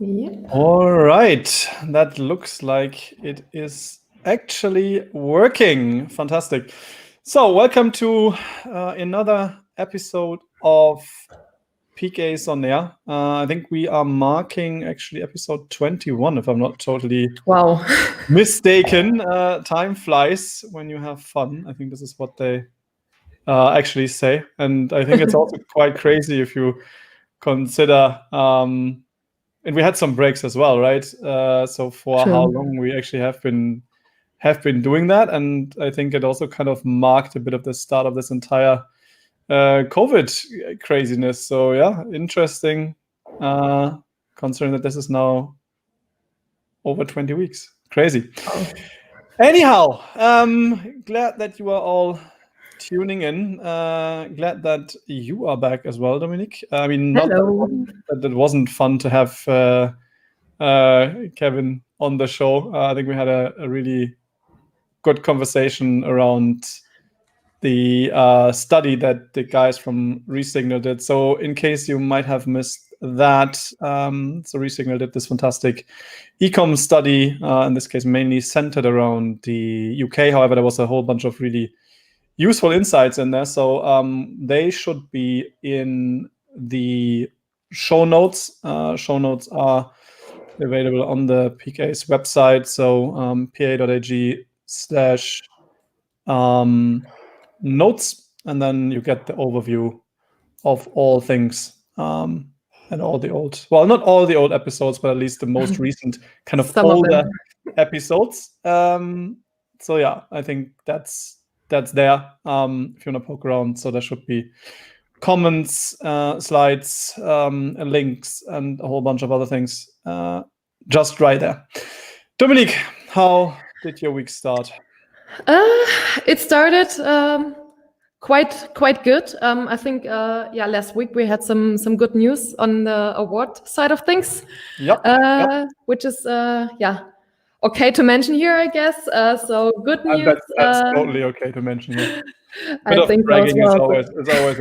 Yep. All right, that looks like it is actually working. Fantastic. So, welcome to another episode of PKs on Air. I think we are marking actually episode 21, if I'm not totally Wow. mistaken. Time flies when you have fun. I think this is what they actually say. And I think it's also quite crazy if you consider. And we had some breaks as well, right? So for True. how long we actually have been doing that, and I think it also kind of marked a bit of the start of this entire COVID craziness. So yeah, interesting. Considering that this is now over 20 weeks, crazy. Oh. Anyhow, glad that you are all tuning in. Glad that you are back as well, Dominique. I mean, not Hello. that it wasn't fun to have Kevin on the show. I think we had a really good conversation around the study that the guys from Resignal did. So in case you might have missed that, so Resignal did this fantastic ecom study, in this case mainly centered around the UK. However, there was a whole bunch of really useful insights in there. So they should be in the show notes. Show notes are available on the PK's website. So pa.ag/notes, and then you get the overview of all things and all the old, well, not all the old episodes, but at least the most recent kind of Some of older them. episodes. So yeah, I think that's there if you want to poke around. So there should be comments, slides, links, and a whole bunch of other things just right there. Dominique, how did your week start? It started quite good. I think last week we had some good news on the award side of things. Yep. Which is okay to mention here, I guess. So good news. That's totally okay to mention here. I think bragging as is well. always a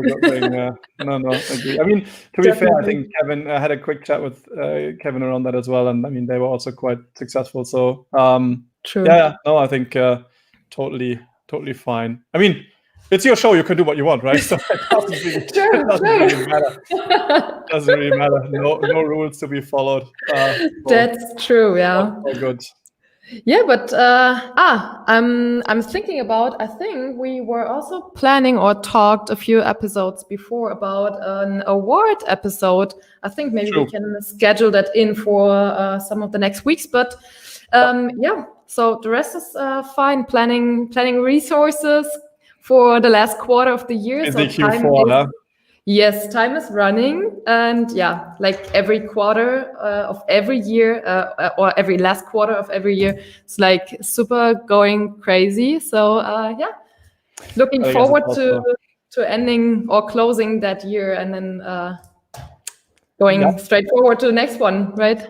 good thing. No, agree. I mean, to be fair, I think Kevin had a quick chat with Kevin around that as well, and I mean they were also quite successful. So True. Yeah, no, I think totally fine. I mean, it's your show; you can do what you want, right? So it doesn't really matter. Doesn't really matter. No rules to be followed. That's true. Yeah. All good. Yeah, but I'm thinking about. I think we were also planning or talked a few episodes before about an award episode. I think maybe we can schedule that in for some of the next weeks. But yeah, so the rest is fine. Planning resources for the last quarter of the year. Is so the Q4, huh? Yes, time is running, and yeah, like every quarter of every year, or every last quarter of every year, it's like super going crazy. So yeah, looking forward to ending or closing that year, and then going straight forward to the next one, right?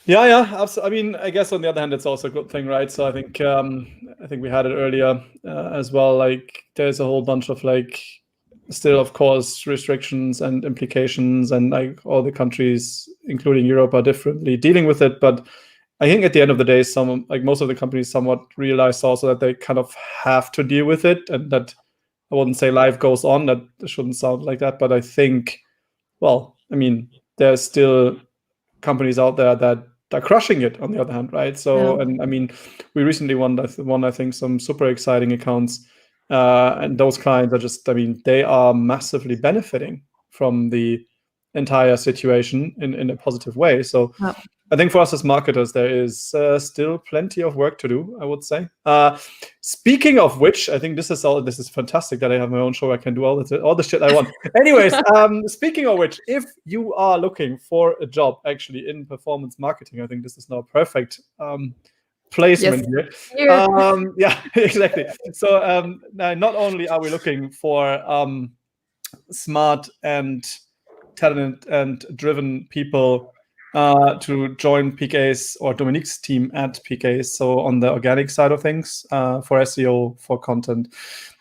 Yeah, absolutely. I mean, I guess on the other hand, it's also a good thing, right? So I think we had it earlier as well. Like, there's a whole bunch of still, of course, restrictions and implications, and like all the countries, including Europe, are differently dealing with it. But I think at the end of the day, most of the companies somewhat realized also that they kind of have to deal with it, and that I wouldn't say life goes on. That shouldn't sound like that, but I think, well, I mean, there's still companies out there that are crushing it. On the other hand, right? So, and I mean, we recently won, I think, some super exciting accounts. And those clients are just, I mean, they are massively benefiting from the entire situation in a positive way. So I think for us as marketers, there is still plenty of work to do, I would say. Speaking of which, I think this is fantastic that I have my own show. I can do all the shit I want. Anyways, speaking of which, if you are looking for a job actually in performance marketing, I think this is now perfect placement here. Yeah, exactly. So not only are we looking for smart and talented and driven people to join PK's or Dominique's team at PK's, so on the organic side of things, for SEO, for content,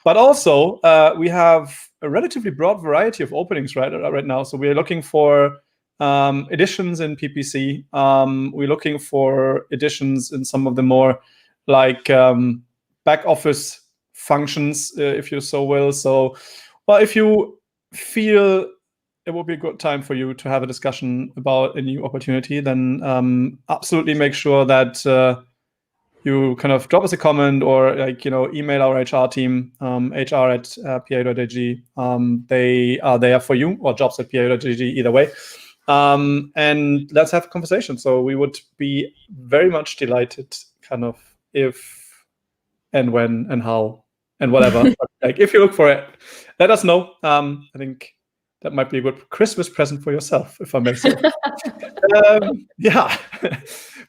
but also we have a relatively broad variety of openings right now. So we are looking for additions in PPC. We're looking for additions in some of the more like back office functions, if you so will. So, well, if you feel it would be a good time for you to have a discussion about a new opportunity, then absolutely make sure that you kind of drop us a comment or email our HR team, hr@pa.ag. They are there for you, or jobs@pa.ag, either way. And let's have a conversation. So we would be very much delighted kind of if and when and how and whatever. Like if you look for it, let us know. I think that might be a good Christmas present for yourself, if I may say. Yeah.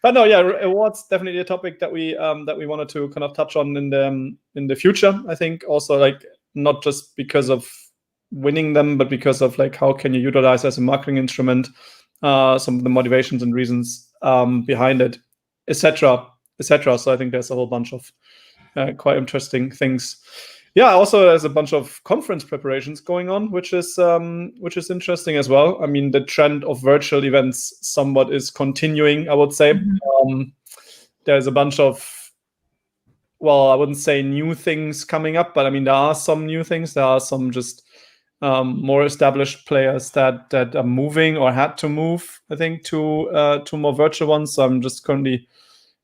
But no, yeah, awards definitely a topic that we wanted to kind of touch on in the future. I think also like not just because of winning them, but because of like how can you utilize as a marketing instrument, some of the motivations and reasons behind it, etc., etc. So I think there's a whole bunch of quite interesting things. Yeah, also there's a bunch of conference preparations going on, which is interesting as well. I mean, the trend of virtual events somewhat is continuing, I would say. There's a bunch of, well, I wouldn't say new things coming up, but I mean, there are some new things. There are some just more established players that are moving or had to move, I think, to more virtual ones. So I'm just currently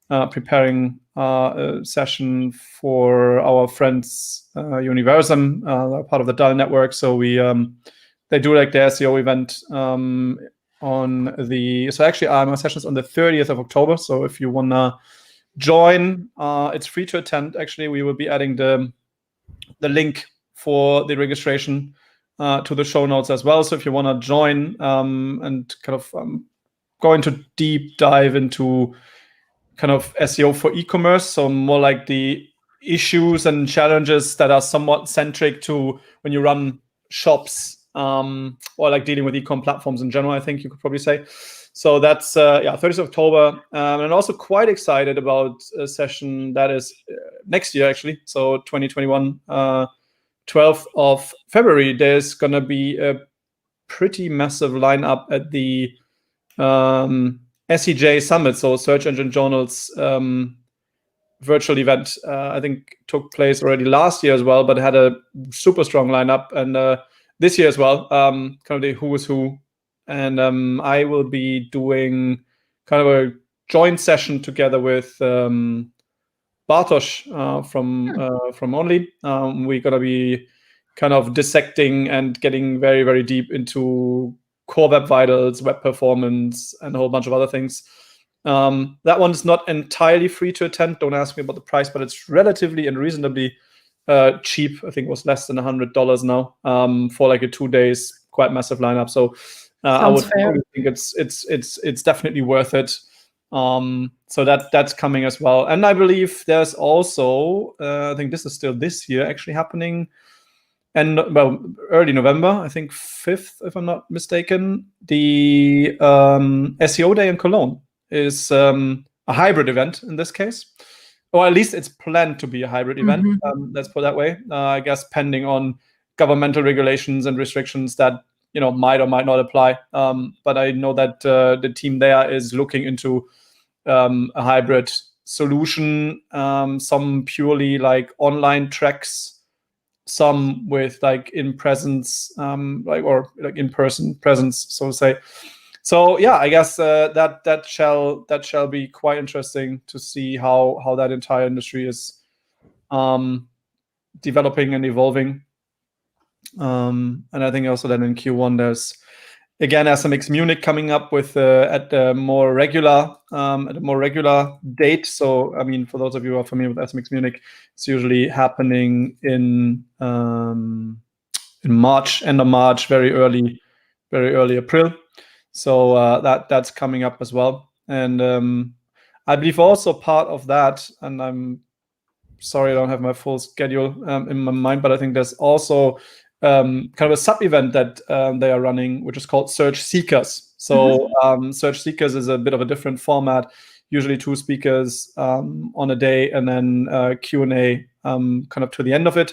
preparing a session for our friends Universum, part of the DAL network. So they do like the SEO event so actually my session is on the 30th of October. So if you wanna join, it's free to attend. Actually, we will be adding the link for the registration to the show notes as well. So if you wanna join and kind of go into deep dive into kind of SEO for e-commerce, so more like the issues and challenges that are somewhat centric to when you run shops or like dealing with e-com platforms in general, I think you could probably say. So that's 30th of October. And also quite excited about a session that is next year, actually. So 2021, 12th of February, there's going to be a pretty massive lineup at the SEJ Summit, so Search Engine Journal's virtual event. I think took place already last year as well, but had a super strong lineup, and this year as well, kind of the who is who. And I will be doing kind of a joint session together with Bartosz from Only. We're gonna be kind of dissecting and getting very, very deep into core web vitals, web performance, and a whole bunch of other things. That one is not entirely free to attend. Don't ask me about the price, but it's relatively and reasonably cheap. I think it was less than $100 now for like a 2 days, quite massive lineup. So I would think it's definitely worth it. So that's coming as well. And I believe there's also I think this is still this year actually happening. And well, early November, I think 5th, if I'm not mistaken, the SEO Day in Cologne is a hybrid event in this case, or at least it's planned to be a hybrid event. Let's put it that way. I guess pending on governmental regulations and restrictions that might or might not apply. But I know that the team there is looking into a hybrid solution, some purely like online tracks, some with like in presence, or in person presence, so to say. So yeah, I guess that shall be quite interesting to see how that entire industry is developing and evolving. And I think also then in Q1 there's again SMX Munich coming up with at a more regular date. So I mean, for those of you who are familiar with SMX Munich, it's usually happening in March, end of March, very early April. So that's coming up as well. And I believe also part of that, and I'm sorry I don't have my full schedule in my mind, but I think there's also kind of a sub-event that they are running, which is called Search Seekers. So Search Seekers is a bit of a different format, usually 2 speakers on a day, and then Q&A kind of to the end of it.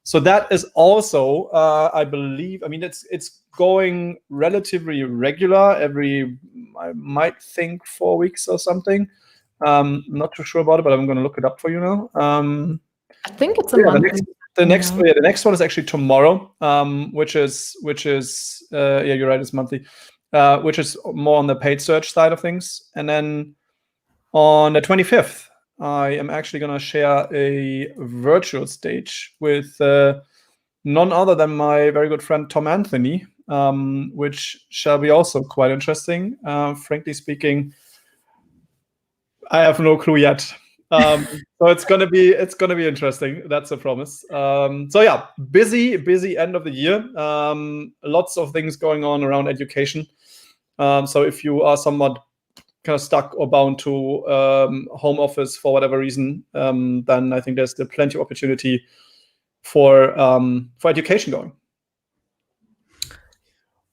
So that is also, I believe, I mean, it's going relatively regular every, I might think 4 weeks or something. Not too sure about it, but I'm going to look it up for you now. I think it's a month. The next one is actually tomorrow, which is yeah, you're right, it's monthly, which is more on the paid search side of things. And then on the 25th, I am actually going to share a virtual stage with none other than my very good friend Tom Anthony, which shall be also quite interesting. Frankly speaking, I have no clue yet. So it's gonna be interesting. That's a promise. So yeah, busy end of the year. Lots of things going on around education. So if you are somewhat kind of stuck or bound to home office for whatever reason, then I think there's still plenty of opportunity for education going.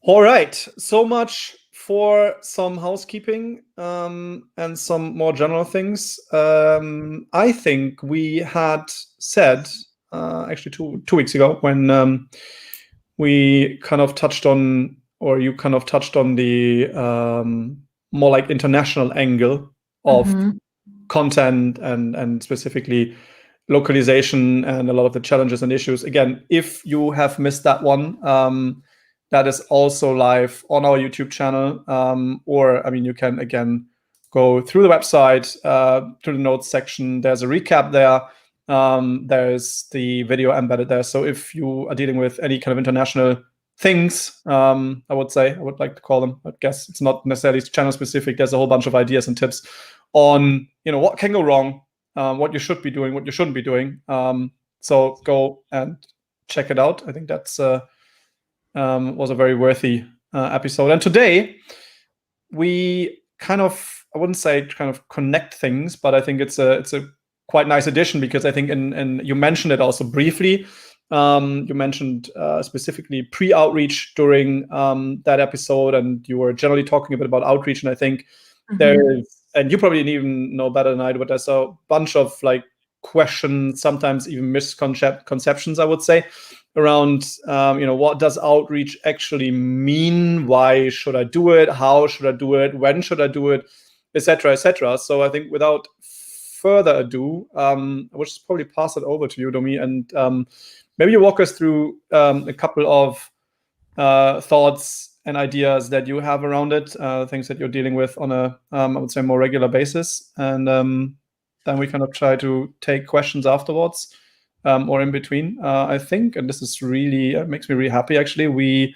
All right, so much for some housekeeping and some more general things. I think we had said actually two weeks ago when we kind of touched on, or you kind of touched on the more like international angle of content and specifically localization and a lot of the challenges and issues. Again, if you have missed that one, that is also live on our YouTube channel. Or, I mean, you can, again, go through the website, through the notes section. There's a recap there. There's the video embedded there. So if you are dealing with any kind of international things, I would like to call them, I guess it's not necessarily channel specific. There's a whole bunch of ideas and tips on, what can go wrong, what you should be doing, what you shouldn't be doing. So go and check it out. I think that's was a very worthy episode. And today we kind of, I wouldn't say kind of connect things, but I think it's a quite nice addition, because I think, and you mentioned it also briefly. You mentioned specifically pre-outreach during that episode, and you were generally talking a bit about outreach. And I think there is, and you probably even know better than I do, but there's a bunch of like questions, sometimes even misconceptions, I would say, around what does outreach actually mean? Why should I do it? How should I do it? When should I do it? Etc. etc. So I think without further ado, I will just probably pass it over to you, Domi, and maybe you walk us through a couple of thoughts and ideas that you have around it, things that you're dealing with on a, I would say, more regular basis. And then we kind of try to take questions afterwards or in between, I think. And this is really, makes me really happy, actually. We're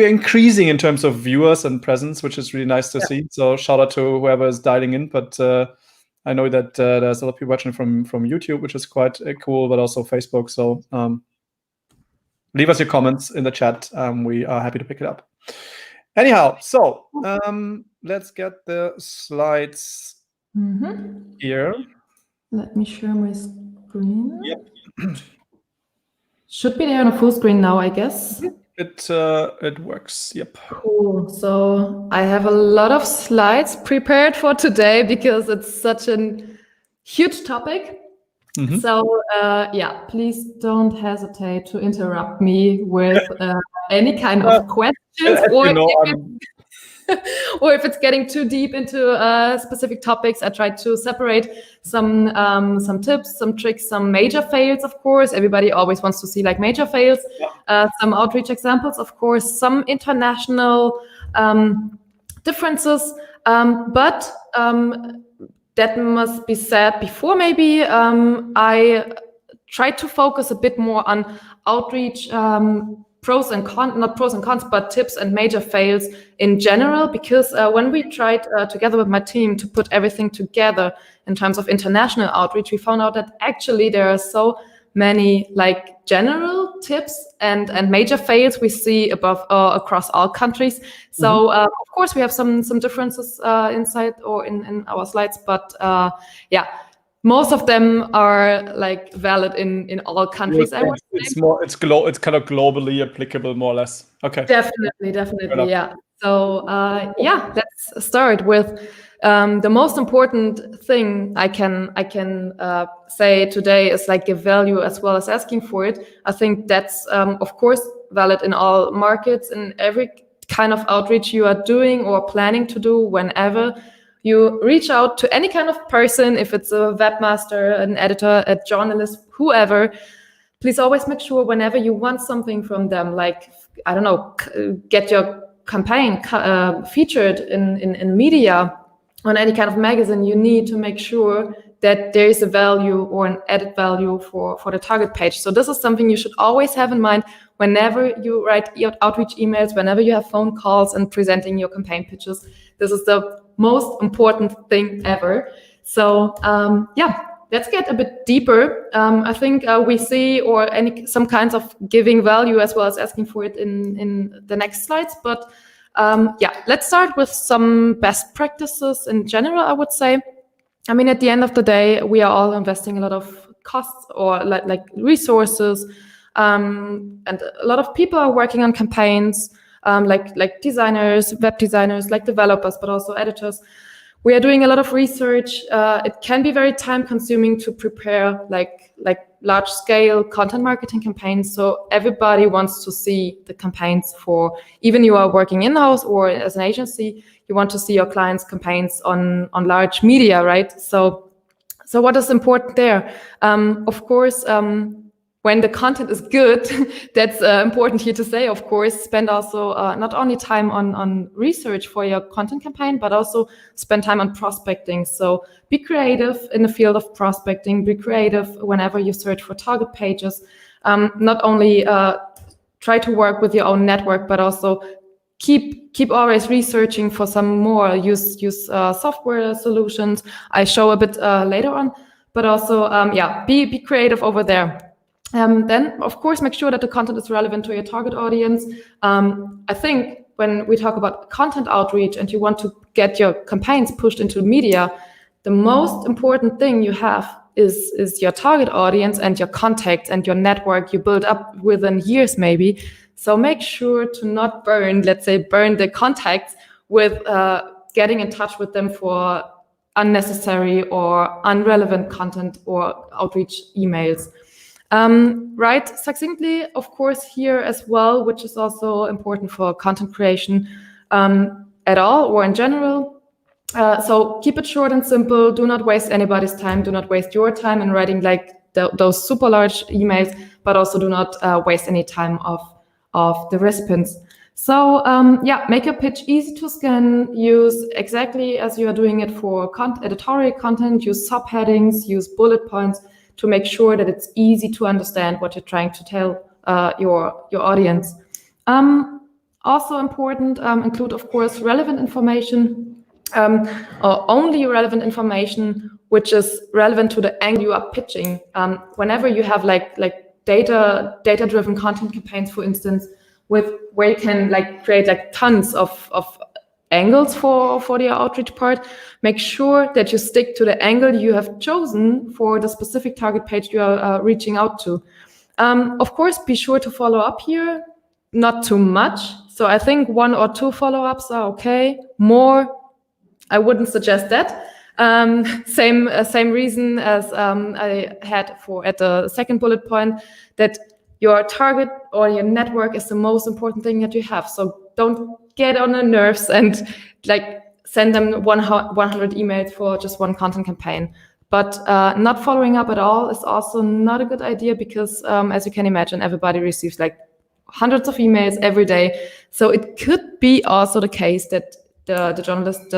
increasing in terms of viewers and presence, which is really nice to see. So shout out to whoever is dialing in. But I know that there's a lot of people watching from YouTube, which is quite cool, but also Facebook. So leave us your comments in the chat. We are happy to pick it up. Anyhow, so let's get the slides here. Let me share my screen. Yep. Should be there on a full screen now, I guess. It works. Yep. Cool. So I have a lot of slides prepared for today because it's such a huge topic. So yeah, please don't hesitate to interrupt me with any kind of questions, or if it's getting too deep into specific topics. I try to separate some tips, some tricks, some major fails, of course. Everybody always wants to see like major fails, some outreach examples, of course, some international differences, but that must be said before maybe. I try to focus a bit more on outreach pros and cons, not pros and cons, but tips and major fails in general, because when we tried together with my team to put everything together in terms of international outreach, we found out that actually there are so many like general tips and major fails we see across all countries. So of course we have some differences inside or in our slides, but yeah, most of them are like valid in all countries. It's kind of globally applicable, more or less. Okay. Definitely, yeah. So yeah, let's start with the most important thing I can say today is like give value as well as asking for it. I think that's of course valid in all markets, in every kind of outreach you are doing or planning to do. Whenever you reach out to any kind of person, if it's a webmaster, an editor, a journalist, whoever, please always make sure whenever you want something from them, like, I don't know, get your campaign featured in media, on any kind of magazine, you need to make sure that there is a value or an added value for the target page. So this is something you should always have in mind whenever you write outreach emails, whenever you have phone calls and presenting your campaign pitches. This is the most important thing ever. So yeah, let's get a bit deeper. I think we see some kinds of giving value as well as asking for it in the next slides. But yeah, let's start with some best practices in general, I would say. I mean, at the end of the day, we are all investing a lot of costs or like resources, and a lot of people are working on campaigns, like designers, web designers, like developers, but also editors. We are doing a lot of research. It can be very time consuming to prepare like large scale content marketing campaigns. So everybody wants to see the campaigns for, even you are working in-house or as an agency, you want to see your clients' campaigns on large media, right? So what is important there? Of course, when the content is good, that's important here to say, of course, spend also not only time on research for your content campaign, but also spend time on prospecting. So be creative in the field of prospecting, be creative whenever you search for target pages. Not only try to work with your own network, but also keep always researching for some more, use software solutions. I show a bit later on, but also, yeah, be creative over there. Then, of course, make sure that the content is relevant to your target audience. I think when we talk about content outreach and you want to get your campaigns pushed into media, the most important thing you have is your target audience and your contacts and your network you build up within years, maybe. So make sure to not burn the contacts with getting in touch with them for unnecessary or irrelevant content or outreach emails. Write succinctly, of course, here as well, which is also important for content creation at all or in general. So keep it short and simple. Do not waste anybody's time. Do not waste your time in writing like those super large emails, but also do not waste any time of the recipients. So yeah, make your pitch easy to scan. Use exactly as you are doing it for editorial content. Use subheadings, use bullet points, to make sure that it's easy to understand what you're trying to tell your audience. Also important, include, of course, relevant information, or only relevant information which is relevant to the angle you are pitching. Whenever you have like data-driven content campaigns, for instance, where you can create tons of angles for the outreach part, make sure that you stick to the angle you have chosen for the specific target page you are reaching out to. Of course, be sure to follow up here, not too much. So I think 1 or 2 follow-ups are okay. More, I wouldn't suggest that. Same reason as I had at the second bullet point, that your target or your network is the most important thing that you have. So don't get on the nerves and send them 100 emails for just one content campaign. But not following up at all is also not a good idea because, as you can imagine, everybody receives hundreds of emails every day. So it could be also the case that the journalist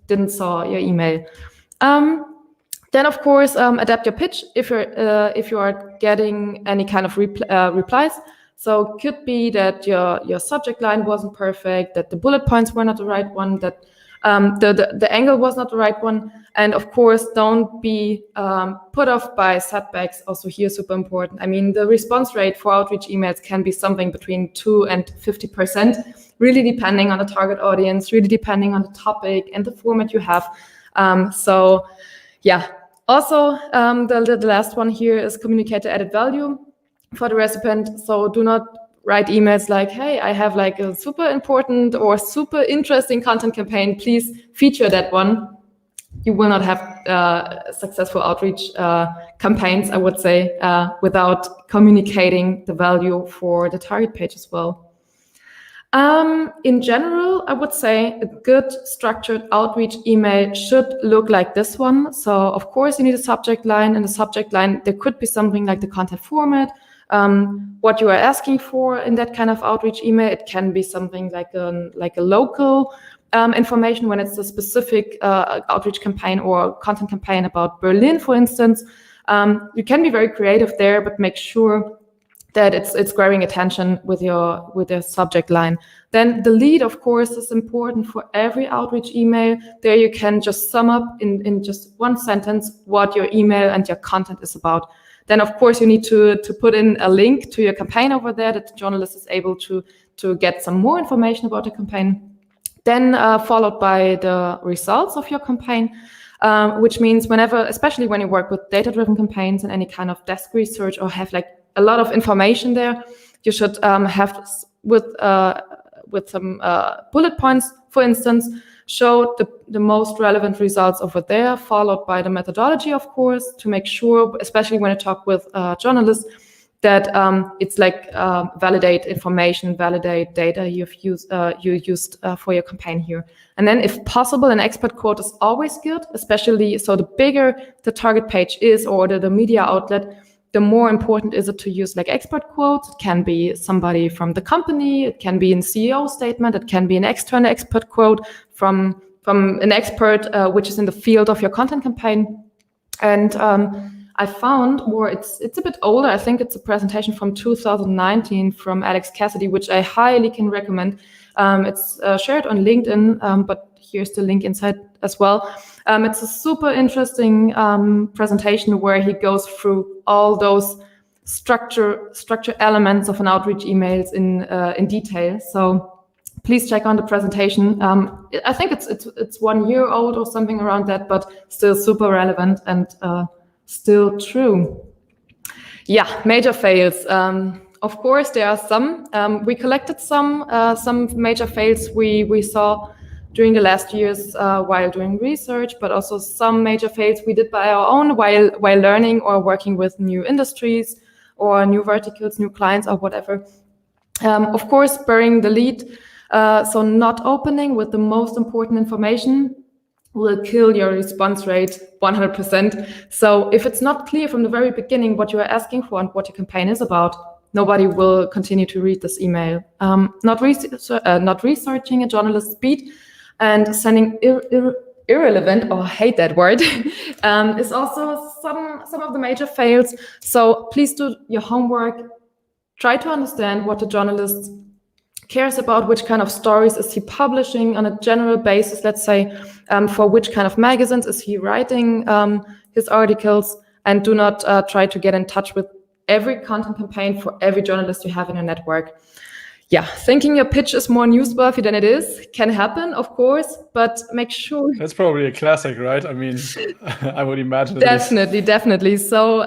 didn't saw your email. Then, of course, adapt your pitch if you are getting any kind of replies. So it could be that your subject line wasn't perfect, that the bullet points were not the right one, that the angle was not the right one. And of course, don't be put off by setbacks. Also here, super important. I mean, the response rate for outreach emails can be something between 2 and 50%, really depending on the target audience, really depending on the topic and the format you have. So yeah. Also, the last one here is communicate the added value for the recipient. So do not write emails like, hey, I have like a super important or super interesting content campaign, please feature that one. You will not have successful outreach campaigns, I would say, without communicating the value for the target page as well. In general, I would say a good structured outreach email should look like this one. So of course you need a subject line. In the subject line, there could be something like the content format, what you are asking for in that kind of outreach email. It can be something like a local information when it's a specific outreach campaign or content campaign about Berlin, for instance. You can be very creative there, but make sure that it's grabbing attention with your subject line. Then the lead, of course, is important for every outreach email. There you can just sum up in just one sentence what your email and your content is about. Then, of course, you need to put in a link to your campaign over there that the journalist is able to get some more information about the campaign. Then followed by the results of your campaign, which means whenever, especially when you work with data-driven campaigns and any kind of desk research or have like a lot of information there, you should have with some bullet points, for instance, show the most relevant results over there, followed by the methodology, of course, to make sure, especially when you talk with journalists, that it's like validate information, validate data you used for your campaign here. And then if possible, an expert quote is always good, especially so the bigger the target page is or the media outlet, the more important is it to use like expert quotes. It can be somebody from the company, it can be a CEO statement, it can be an external expert quote from an expert which is in the field of your content campaign. And I found, or it's a bit older, I think it's a presentation from 2019 from Alex Cassidy, which I highly can recommend. It's shared on LinkedIn, but here's the link inside as well. It's a super interesting presentation where he goes through all those structure elements of an outreach emails in detail. So please check on the presentation. I think it's 1 year old or something around that, but still super relevant and still true. Yeah, major fails. Of course, there are some. We collected some major fails we saw during the last years while doing research, but also some major fails we did by our own while learning or working with new industries or new verticals, new clients or whatever. Of course, burying the lead, so not opening with the most important information will kill your response rate 100%. So if it's not clear from the very beginning what you are asking for and what your campaign is about, nobody will continue to read this email. Not researching a journalist's speed and sending irrelevant, or I hate that word, is also some of the major fails. So please do your homework. Try to understand what the journalist cares about, which kind of stories is he publishing on a general basis, let's say, for which kind of magazines is he writing his articles, and do not try to get in touch with every content campaign for every journalist you have in your network. Yeah, thinking your pitch is more newsworthy than it is can happen, of course, but make sure. That's probably a classic, right? I mean, I would imagine. Definitely. So,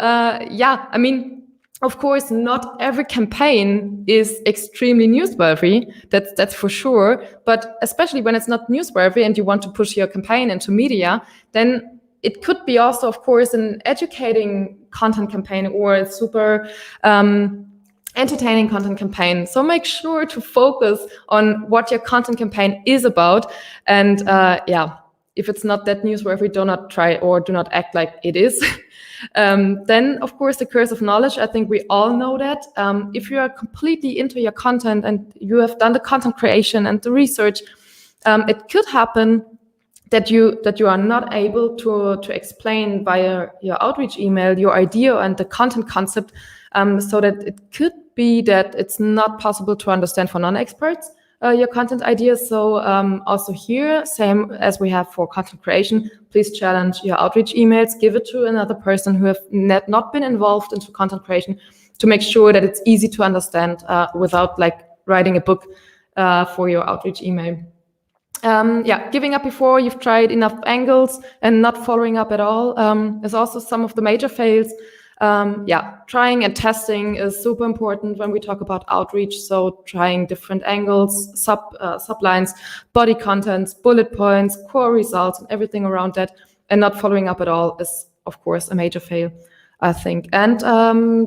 yeah, I mean, of course, not every campaign is extremely newsworthy. That's for sure. But especially when it's not newsworthy and you want to push your campaign into media, then it could be also, of course, an educating content campaign or a super entertaining content campaign. So make sure to focus on what your content campaign is about. And yeah, if it's not that newsworthy, do not try or do not act like it is. Then, of course, the curse of knowledge. I think we all know that. If you are completely into your content and you have done the content creation and the research, it could happen that you are not able to explain via your outreach email your idea and the content concept, so that it could be that it's not possible to understand for non-experts your content ideas. So also here, same as we have for content creation, please challenge your outreach emails, give it to another person who have not been involved into content creation to make sure that it's easy to understand without like writing a book for your outreach email. Yeah, giving up before you've tried enough angles and not following up at all is also some of the major fails. Trying and testing is super important when we talk about outreach. So trying different angles, sublines, body contents, bullet points, core results, and everything around that, and not following up at all is, of course, a major fail, I think. And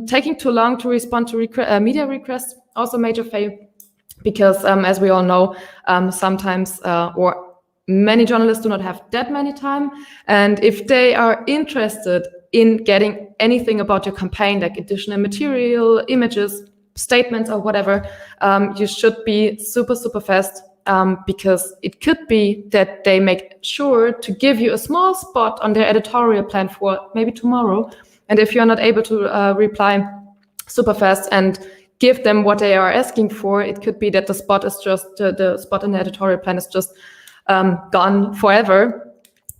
taking too long to respond to media requests, also a major fail, because as we all know, sometimes or many journalists do not have that many time. And if they are interested in getting anything about your campaign, like additional material, images, statements, or whatever, you should be super, super fast, because it could be that they make sure to give you a small spot on their editorial plan for maybe tomorrow. And if you're not able to reply super fast and give them what they are asking for, it could be that the spot is just the spot in the editorial plan is just gone forever.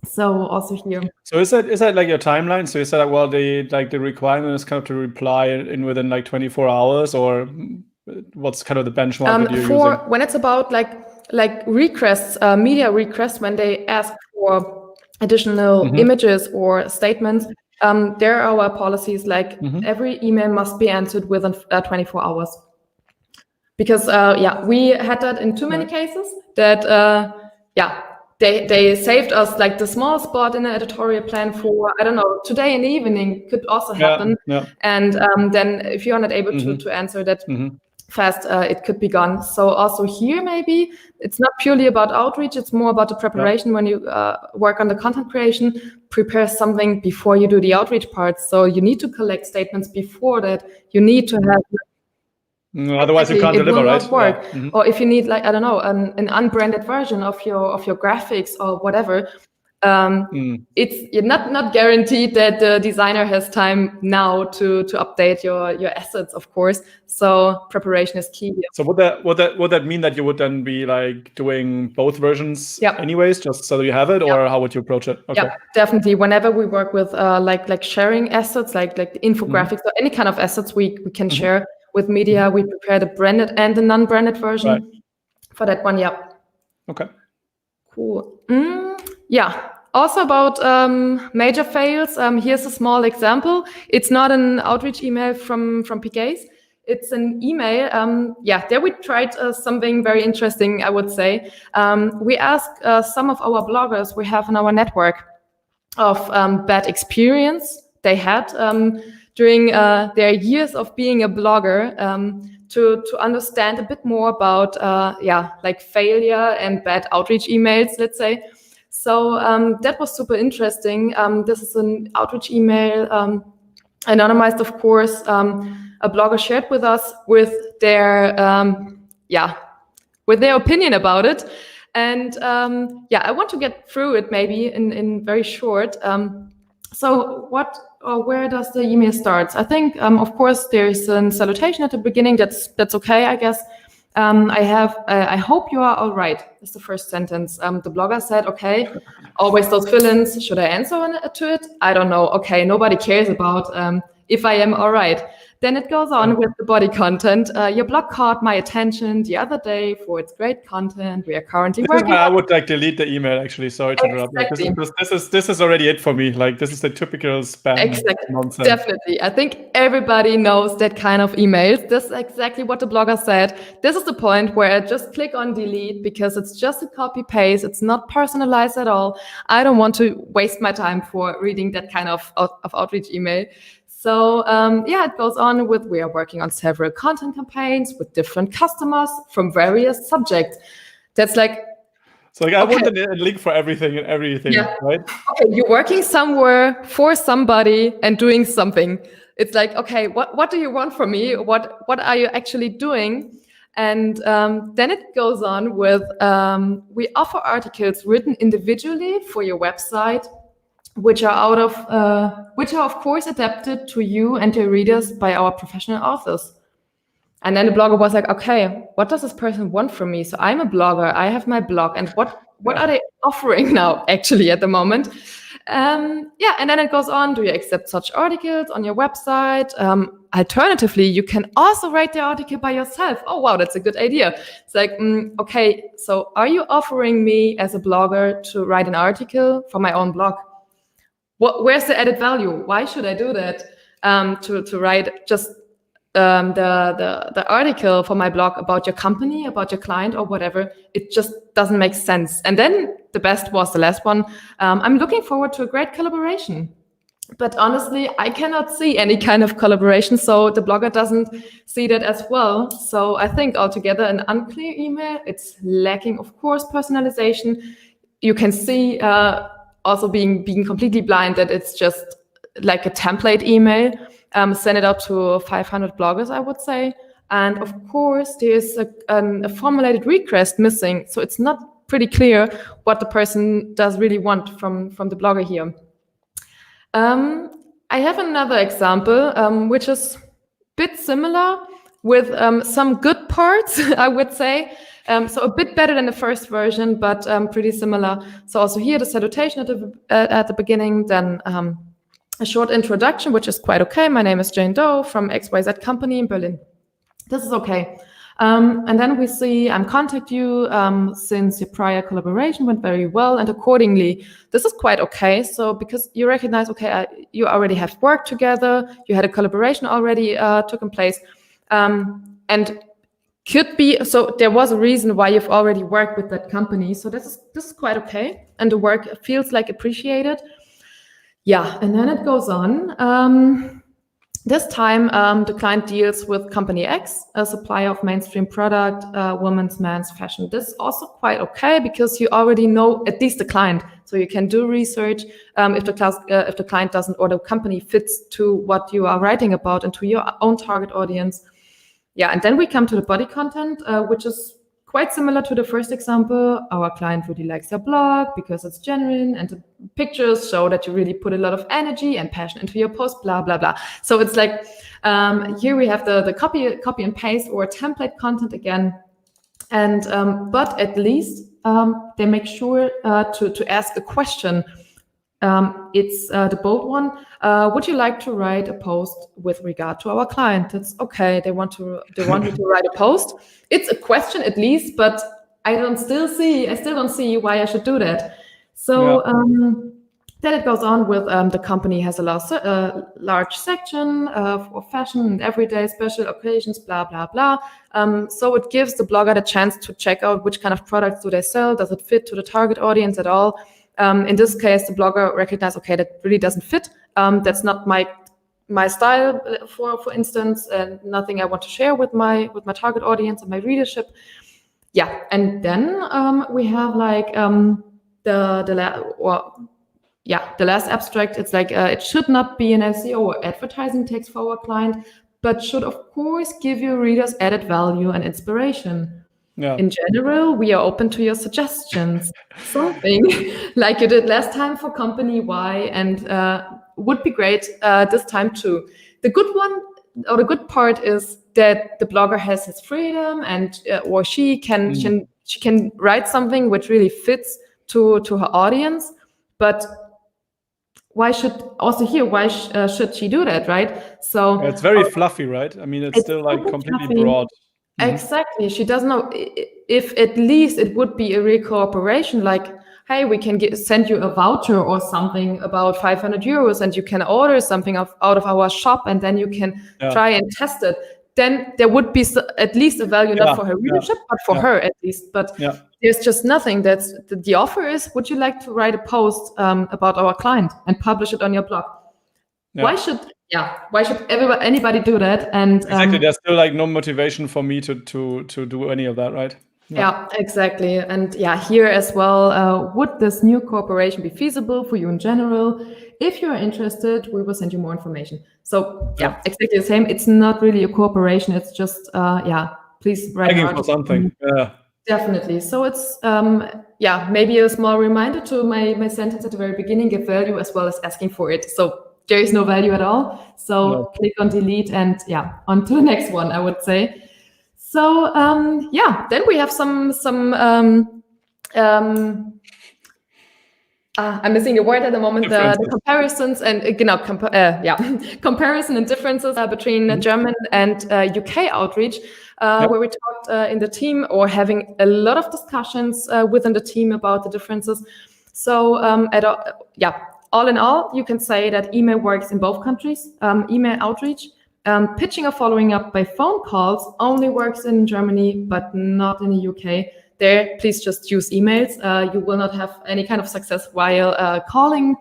So also here. So is that like your timeline? So is that well the requirement is kind of to reply in within like 24 hours, or what's kind of the benchmark that you're using? When it's about like requests, media requests, when they ask for additional images or statements, there are our policies like every email must be answered within 24 hours. Because we had that in too many cases that they saved us like the small spot in the editorial plan for, I don't know, today in the evening could also happen. And then if you're not able to answer that fast, it could be gone. So also here, maybe it's not purely about outreach, it's more about the preparation. When you work on the content creation, prepare something before you do the outreach part. So you need to collect statements before that. You need to have... Otherwise you can't deliver, right? It will not work. Or if you need, like, I don't know, an unbranded version of your graphics or whatever, it's not guaranteed that the designer has time now to update your assets, of course. So preparation is key. So would that mean that you would then be like doing both versions anyways, just so you have it, or how would you approach it? Okay. Yeah, definitely. Whenever we work with like sharing assets, like the infographics or any kind of assets we can share with media, we prepare the branded and the non-branded version for that one. Yeah. Okay. Cool. Also about major fails. Here's a small example. It's not an outreach email from PKs. It's an email. There we tried something very interesting, I would say. We asked some of our bloggers we have in our network of bad experience they had during their years of being a blogger, to understand a bit more about like failure and bad outreach emails, let's say. So that was super interesting. This is an outreach email, anonymized, of course. A blogger shared with us with their opinion about it. And I want to get through it maybe in very short. So where does the email start? I think, of course, there's a salutation at the beginning. That's okay, I guess. I hope you are all right. That's the first sentence. The blogger said, okay, always those fill-ins. Should I answer to it? I don't know. Okay, nobody cares about if I am all right. Then it goes on with the body content. Your blog caught my attention the other day for its great content. We are currently working. I would like delete the email, actually. Sorry to interrupt. Exactly. This is already it for me. Like, this is the typical spam nonsense. Definitely. I think everybody knows that kind of emails. This is exactly what the blogger said. This is the point where I just click on delete because it's just a copy paste. It's not personalized at all. I don't want to waste my time for reading that kind of outreach email. So it goes on with, we are working on several content campaigns with different customers from various subjects. That's like... So I want a link for everything, right? Okay, you're working somewhere for somebody and doing something. It's like, okay, what do you want from me? What are you actually doing? And then it goes on with, we offer articles written individually for your website, which are of course adapted to you and your readers by our professional authors. And then the blogger was like, okay, what does this person want from me? So I'm a blogger, I have my blog, and what are they offering now actually at the moment? And then it goes on, do you accept such articles on your website? Alternatively, you can also write the article by yourself. Oh, wow, that's a good idea. It's like, okay, so are you offering me as a blogger to write an article for my own blog? Where's the added value? Why should I do that? to write just the article for my blog about your company, about your client or whatever. It just doesn't make sense. And then the best was the last one. I'm looking forward to a great collaboration. But honestly, I cannot see any kind of collaboration, so the blogger doesn't see that as well. So I think altogether an unclear email, it's lacking, of course, personalization. You can see also being completely blind that it's just like a template email. Send it out to 500 bloggers, I would say. And of course, there's a formulated request missing. So it's not pretty clear what the person does really want from the blogger here. I have another example, which is a bit similar with some good parts, I would say. So a bit better than the first version, but pretty similar. So also here, the salutation at the beginning, then a short introduction, which is quite okay. My name is Jane Doe from XYZ company in Berlin. This is okay. And then we see, I'm contact you since your prior collaboration went very well, and accordingly, this is quite okay. So because you recognize, okay, you already have worked together, you had a collaboration already took in place, and could be, so there was a reason why you've already worked with that company. So this is quite okay, and the work feels like appreciated. Yeah, and then it goes on. This time, the client deals with company X, a supplier of mainstream product, women's, men's fashion. This is also quite okay because you already know at least the client, so you can do research if the client doesn't or the company fits to what you are writing about and to your own target audience. Yeah, and then we come to the body content, which is quite similar to the first example. Our client really likes your blog because it's genuine and the pictures show that you really put a lot of energy and passion into your post, blah, blah, blah. So it's like, here we have the copy and paste or template content again. And, but at least they make sure to ask a question. It's the bold one. Would you like to write a post with regard to our client? It's okay. They want me to write a post. It's a question at least, but I still don't see why I should do that. So then it goes on with the company has a large section for fashion and everyday special occasions, blah, blah, blah. So it gives the blogger the chance to check out which kind of products do they sell. Does it fit to the target audience at all? In this case, the blogger recognized, okay, that really doesn't fit. That's not my style, for instance, and nothing I want to share with my target audience and my readership. Yeah, and then we have like the last abstract. It's like it should not be an SEO or advertising text for our client, but should of course give your readers added value and inspiration. Yeah. In general, we are open to your suggestions. Something like you did last time for company Y, and would be great this time too. The good one or the good part is that the blogger has his freedom, and or she can write something which really fits to her audience. But why should she do that, right? So it's very fluffy, right? I mean, it's still like completely fluffy. Broad. Exactly. She doesn't know if at least it would be a real cooperation, like, hey, we can send you a voucher or something about 500 euros and you can order something out of our shop and then you can try and test it. Then there would be at least a value, not for her readership, but for her at least. But there's just nothing. That's the offer is, would you like to write a post about our client and publish it on your blog? Why should anybody do that? And exactly, there's still like no motivation for me to do any of that, right? Yeah, exactly. And here as well, would this new cooperation be feasible for you in general? If you're interested, we will send you more information. So exactly the same. It's not really a cooperation. It's just please write for something. Yeah. Definitely. So it's maybe a small reminder to my sentence at the very beginning: give value as well as asking for it. So there is no value at all. So click on delete and on to the next one, I would say. So then we have some I'm missing a word at the moment. The comparisons and comparison and differences between German and UK outreach, where we talked in the team or having a lot of discussions within the team about the differences. So all in all, you can say that email works in both countries. Email outreach, pitching or following up by phone calls only works in Germany, but not in the UK. There, please just use emails. You will not have any kind of success while calling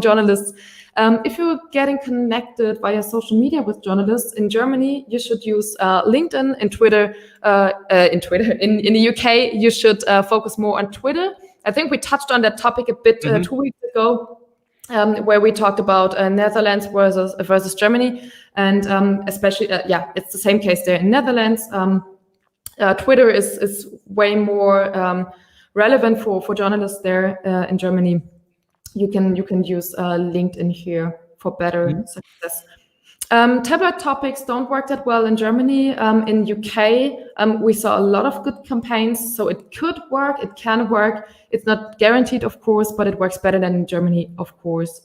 journalists. If you're getting connected via social media with journalists in Germany, you should use LinkedIn and Twitter. In the UK, you should focus more on Twitter. I think we touched on that topic a bit 2 weeks ago, where we talked about Netherlands versus Germany, and especially, it's the same case there in Netherlands. Twitter is way more relevant for journalists there in Germany. You can use LinkedIn here for better success. Tabloid topics don't work that well in Germany. In UK, we saw a lot of good campaigns, so it could work, it can work. It's not guaranteed, of course, but it works better than in Germany, of course.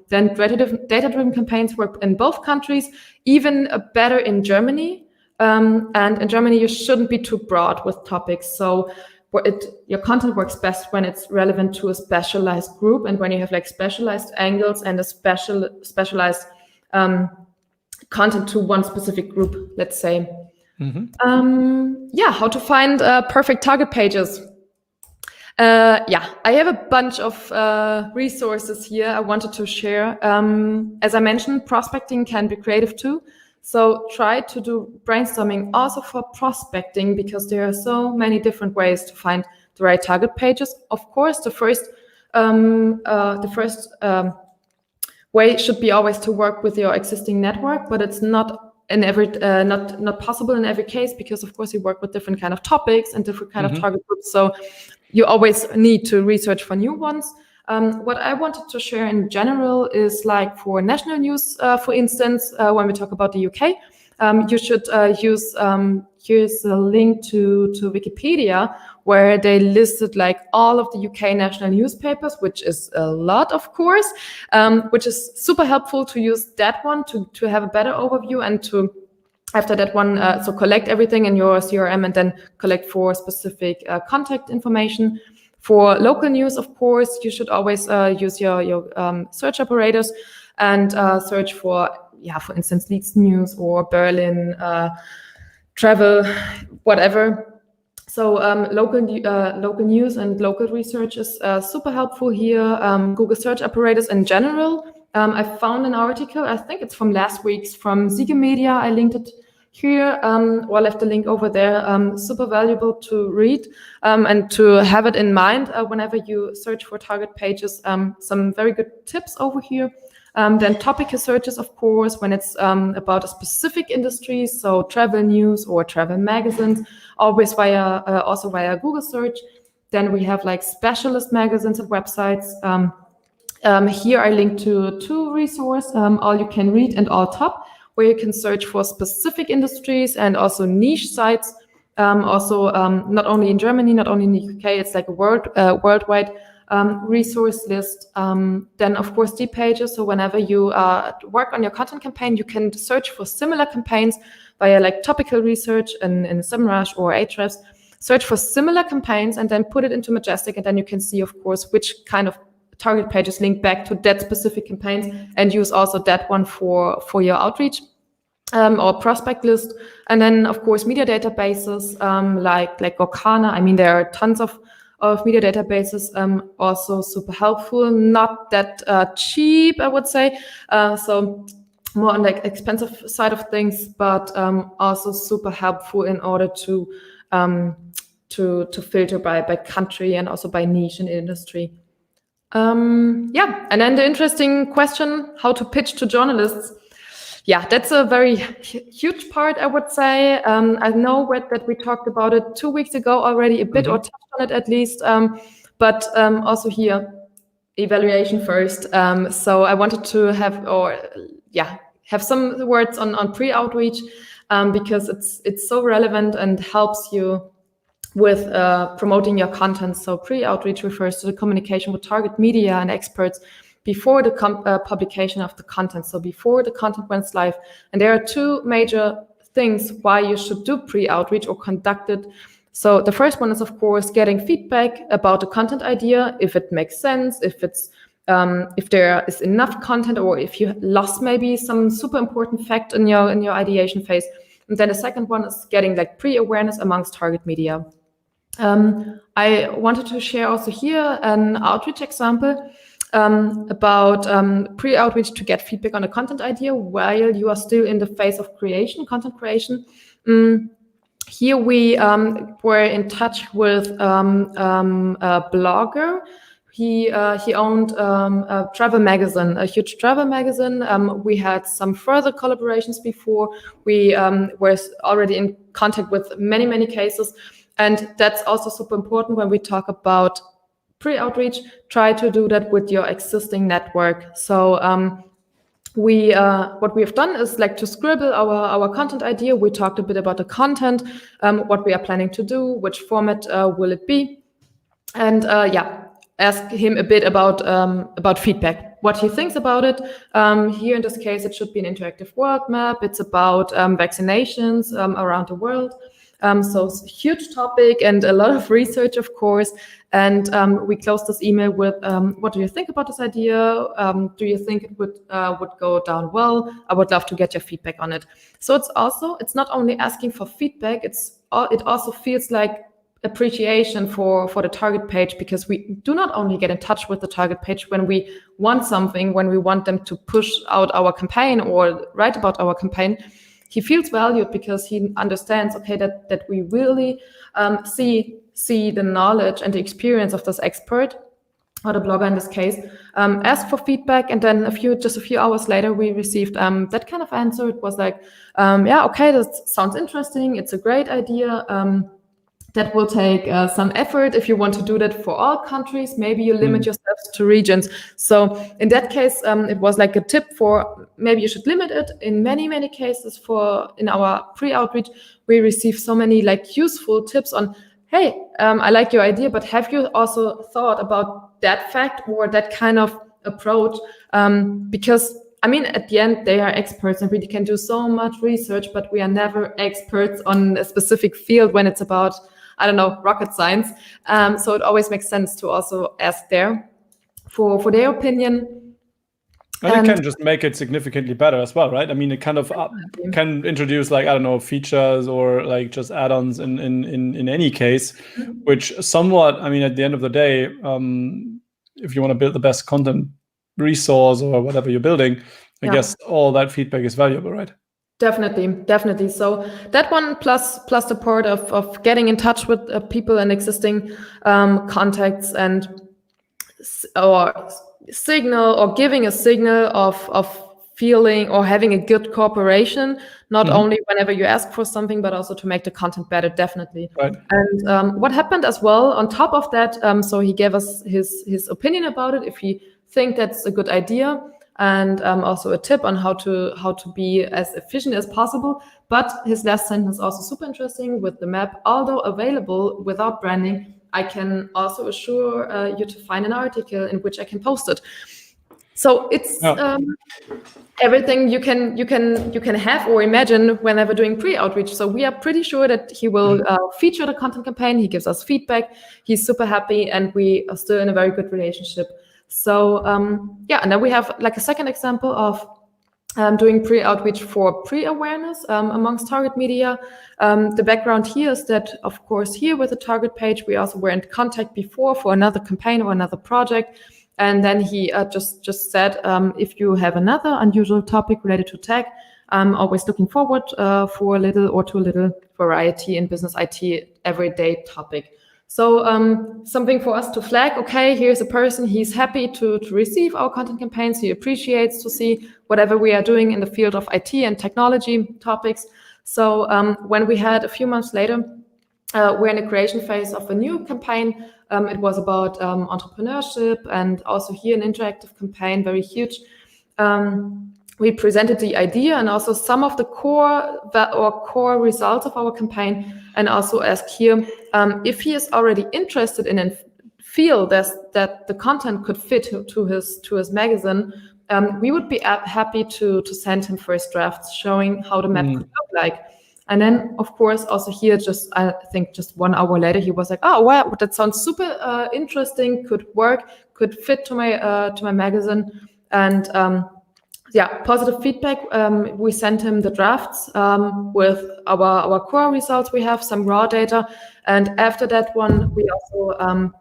Then data-driven campaigns work in both countries, even better in Germany. And in Germany, you shouldn't be too broad with topics. So your content works best when it's relevant to a specialized group, and when you have like specialized angles and a specialized content to one specific group, let's say. How to find perfect target pages. I have a bunch of resources here I wanted to share. As I mentioned, prospecting can be creative too. So try to do brainstorming also for prospecting, because there are so many different ways to find the right target pages. Of course, the first way should be always to work with your existing network, but it's not in every not possible in every case, because of course you work with different kind of topics and different kind of target groups. So you always need to research for new ones. What I wanted to share in general is like for national news, for instance, when we talk about the UK, you should use, here's a link to Wikipedia, where they listed like all of the UK national newspapers, which is a lot, of course, which is super helpful to use that one to have a better overview, and to, after that one, so collect everything in your CRM and then collect for specific contact information. For local news, of course, you should always use your search operators and search for instance, Leeds News or Berlin travel, whatever. So local news and local research is super helpful here. Google search operators in general. I found an article, I think it's from last week's, from Siege Media. I linked it here, or left the link over there. Super valuable to read and to have it in mind whenever you search for target pages. Some very good tips over here. Then topical searches, of course, when it's about a specific industry, so travel news or travel magazines, always also via Google search. Then we have like specialist magazines and websites. Here I linked to two resources, All You Can Read and All Top, where you can search for specific industries and also niche sites. Not only in Germany, not only in the UK, it's like a worldwide resource list. Then, of course, deep pages. So whenever you work on your content campaign, you can search for similar campaigns via like topical research in SEMrush or Ahrefs. Search for similar campaigns and then put it into Majestic, and then you can see, of course, which kind of target pages link back to that specific campaigns, and use also that one for your outreach or prospect list. And then, of course, media databases like Orkana. I mean, there are tons of media databases, also super helpful, not that cheap, I would say. So more on the expensive side of things, but also super helpful in order to filter by country and also by niche and industry. And then the interesting question, how to pitch to journalists. Yeah, that's a very huge part, I would say. I know that we talked about it 2 weeks ago already, a bit, or touched on it at least. But also here, evaluation first. So I wanted to have some words on pre-outreach, because it's so relevant and helps you with promoting your content. So pre-outreach refers to the communication with target media and experts before the publication of the content, so before the content went live. And there are two major things why you should do pre-outreach or conduct it. So the first one is, of course, getting feedback about the content idea, if it makes sense, if it's if there is enough content, or if you lost maybe some super important fact in your ideation phase. And then the second one is getting like pre-awareness amongst target media. I wanted to share also here an outreach example about pre-outreach to get feedback on a content idea while you are still in the phase of content creation. Here we were in touch with a blogger. He owned a travel magazine, a huge travel magazine. We had some further collaborations before. We were already in contact with many cases. And that's also super important when we talk about pre-outreach. Try to do that with your existing network. So what we have done is like to scribble our content idea. We talked a bit about the content, what we are planning to do, which format will it be, and ask him a bit about feedback, what he thinks about it. Here in this case, it should be an interactive world map. It's about vaccinations around the world. So it's a huge topic and a lot of research, of course. And we closed this email with, what do you think about this idea? Do you think it would go down well? I would love to get your feedback on it. So it's not only asking for feedback, it also feels like appreciation for the target page, because we do not only get in touch with the target page when we want something, when we want them to push out our campaign or write about our campaign. He feels valued because he understands, okay, that we really see the knowledge and the experience of this expert, or the blogger in this case, ask for feedback, and then just a few hours later, we received that kind of answer. It was like, okay, that sounds interesting. It's a great idea. That will take some effort. If you want to do that for all countries, maybe you limit yourselves to regions. So in that case, it was like a tip for maybe you should limit it. In many cases, in our pre-outreach, we received so many like useful tips on, hey, I like your idea, but have you also thought about that fact or that kind of approach? Because I mean, at the end, they are experts and we can do so much research, but we are never experts on a specific field when it's about, I don't know, rocket science. So it always makes sense to also ask there for their opinion. And it can just make it significantly better as well, right? I mean, it kind of can introduce, like, I don't know, features or like just add-ons in any case, which somewhat, I mean, at the end of the day, if you want to build the best content resource or whatever you're building, I guess all that feedback is valuable, right? Definitely. So that one plus the part of getting in touch with people and existing contacts or signal, or giving a signal of feeling or having a good cooperation, not only whenever you ask for something, but also to make the content better, definitely. Right. And what happened as well on top of that, so he gave us his opinion about it, if he think that's a good idea, and also a tip on how to be as efficient as possible. But his last sentence also super interesting with the map. Although available without branding, I can also assure you to find an article in which I can post it. So it's everything you can have or imagine whenever doing pre-outreach. So we are pretty sure that he will feature the content campaign. He gives us feedback. He's super happy, and we are still in a very good relationship. So and then we have like a second example of doing pre-outreach for pre-awareness amongst target media. The background here is that, of course, here with the target page, we also were in contact before for another campaign or another project. And then he just said, if you have another unusual topic related to tech, I'm always looking forward for a little or too little variety in business IT everyday topic. So something for us to flag, okay, here's a person, he's happy to receive our content campaigns. He appreciates to see whatever we are doing in the field of IT and technology topics. So when we had a few months later, we're in the creation phase of a new campaign. It was about entrepreneurship, and also here an interactive campaign, very huge. We presented the idea and also some of the core results of our campaign, and also asked here if he is already interested in a field that the content could fit to his magazine. We would be happy to send him first drafts showing how the map could look like. And then, of course, also here, I think just 1 hour later, he was like, oh, wow, that sounds super interesting, could work, could fit to my magazine. And positive feedback. We sent him the drafts with our core results. We have some raw data, and after that one, we also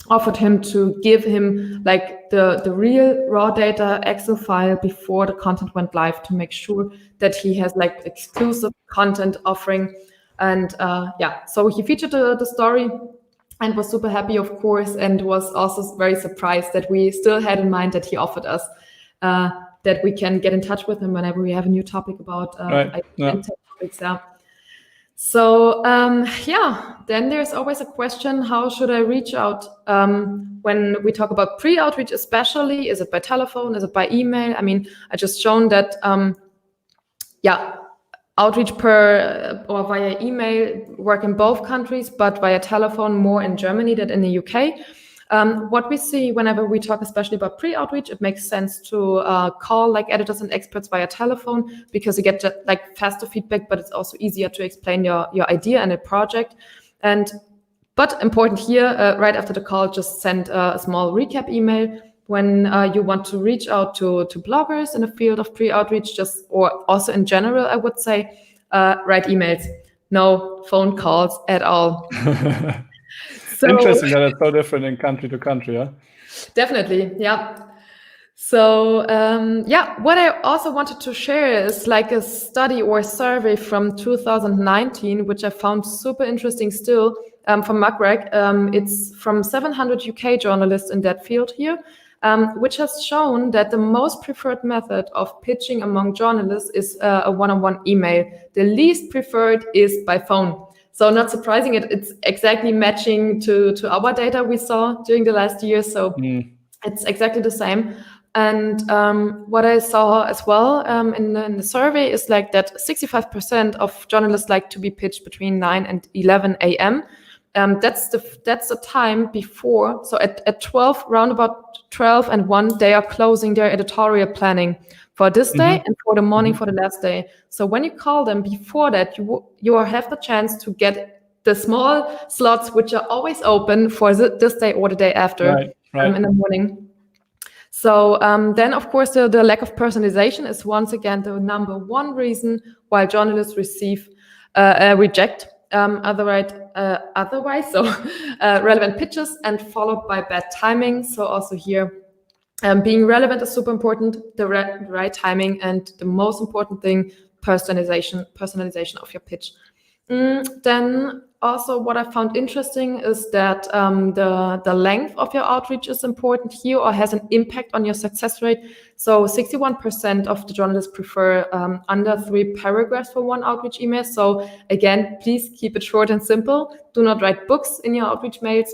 offered him to give him like the real raw data Excel file before the content went live, to make sure that he has like exclusive content offering. And so he featured the story and was super happy, of course, and was also very surprised that we still had in mind that he offered us that we can get in touch with him whenever we have a new topic about topics. So then there's always a question: how should I reach out when we talk about pre-outreach? Especially, is it by telephone? Is it by email? I mean, I just shown that outreach or via email work in both countries, but via telephone more in Germany than in the UK. What we see whenever we talk, especially about pre-outreach, it makes sense to call like editors and experts via telephone, because you get like faster feedback, but it's also easier to explain your idea and a project. But important here, right after the call, just send a small recap email. When you want to reach out to bloggers in the field of pre-outreach, or also in general, I would say, write emails, no phone calls at all. So, interesting that it's so different in country to country, huh? Definitely, yeah. So, what I also wanted to share is like a study or survey from 2019, which I found super interesting still, from MacReg. It's from 700 UK journalists in that field here, which has shown that the most preferred method of pitching among journalists is a one-on-one email. The least preferred is by phone. So not surprising, it's exactly matching to our data we saw during the last year. So it's exactly the same. And what I saw as well in the survey is like that 65% of journalists like to be pitched between 9 and 11 a.m. That's the time before. So at 12, round about 12 and 1, they are closing their editorial planning for this day and for the morning for the last day. So when you call them before that, you have the chance to get the small slots which are always open for this day or the day after in the morning. So then, of course, the lack of personalization is once again the number one reason why journalists reject otherwise relevant pitches, and followed by bad timing. So also here, being relevant is super important, the right timing, and the most important thing, personalization of your pitch. Then also what I found interesting is that the length of your outreach is important here, or has an impact on your success rate. So 61% of the journalists prefer under 3 paragraphs for one outreach email. So again, please keep it short and simple. Do not write books in your outreach mails.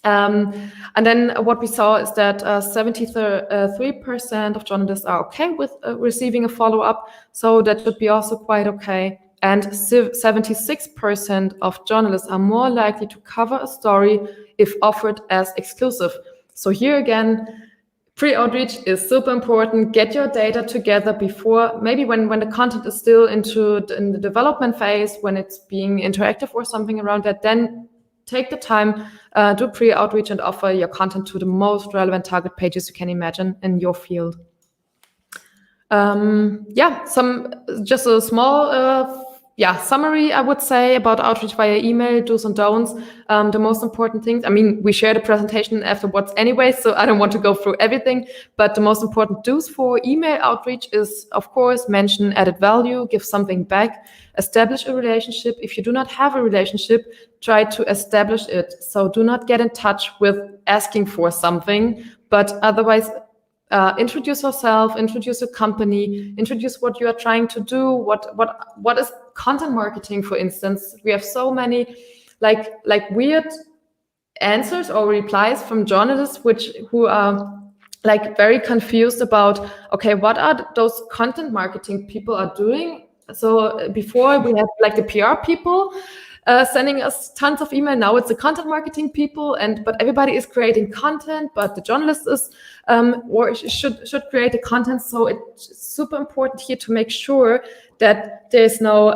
And then what we saw is that 73% of journalists are okay with receiving a follow-up. So that should be also quite okay. And 76% of journalists are more likely to cover a story if offered as exclusive. So here again, pre-outreach is super important. Get your data together before, maybe when the content is still in the development phase, when it's being interactive or something around that, then take the time, do pre-outreach and offer your content to the most relevant target pages you can imagine in your field. Just a small summary, I would say, about outreach via email, do's and don'ts. The most important things, I mean, we shared a presentation afterwards anyway, so I don't want to go through everything, but the most important do's for email outreach is, of course, mention added value, give something back, establish a relationship. If you do not have a relationship, try to establish it. So do not get in touch with asking for something, but otherwise introduce yourself, introduce your company, introduce what you are trying to do. What is content marketing, for instance? We have so many like weird answers or replies from journalists who are like very confused about, okay, what are those content marketing people are doing? So before we had like the PR people sending us tons of email. Now it's the content marketing people, but everybody is creating content, but the journalist is or should create the content. So it's super important here to make sure that there's no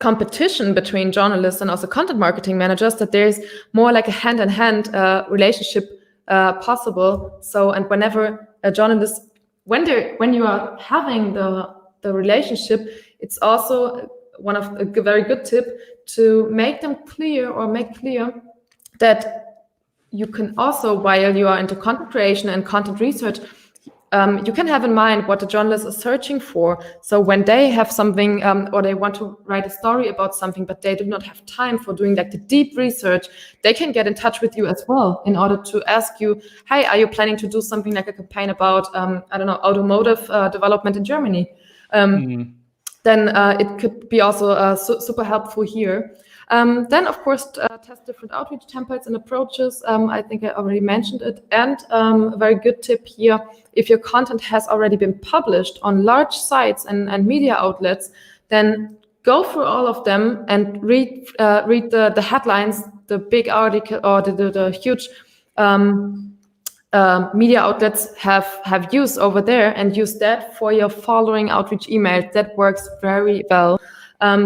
competition between journalists and also content marketing managers, that there's more like a hand-in-hand relationship possible. So, and whenever a journalist, when you are having the relationship, it's also one of a very good tip to make clear that you can also, while you are into content creation and content research, you can have in mind what the journalist is searching for. So when they have something or they want to write a story about something, but they do not have time for doing like the deep research, they can get in touch with you as well in order to ask you, hey, are you planning to do something like a campaign about, I don't know, automotive development in Germany? Then it could be also super helpful here. Then, of course, test different outreach templates and approaches. I think I already mentioned it. And a very good tip here, if your content has already been published on large sites and media outlets, then go through all of them and read the headlines, the big article, or the huge media outlets have used over there, and use that for your following outreach emails. That works very well.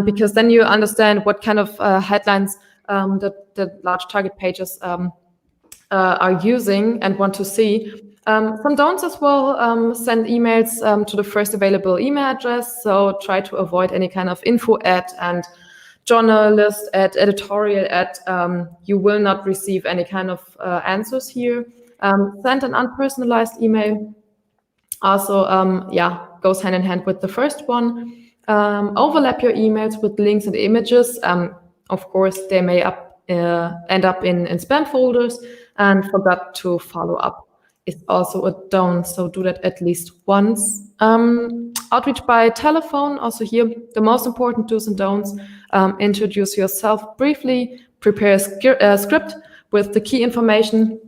Because then you understand what kind of headlines the large target pages are using and want to see. Some don'ts as well, send emails to the first available email address. So try to avoid any kind of info ad and journalist ad, editorial ad. You will not receive any kind of answers here. Send an unpersonalized email. Also, goes hand in hand with the first one. Overlap your emails with links and images. Of course, they may end up in spam folders, and forgot to follow up is also a don't. So do that at least once. Outreach by telephone. Also here, the most important do's and don'ts. Introduce yourself briefly. Prepare a script with the key information.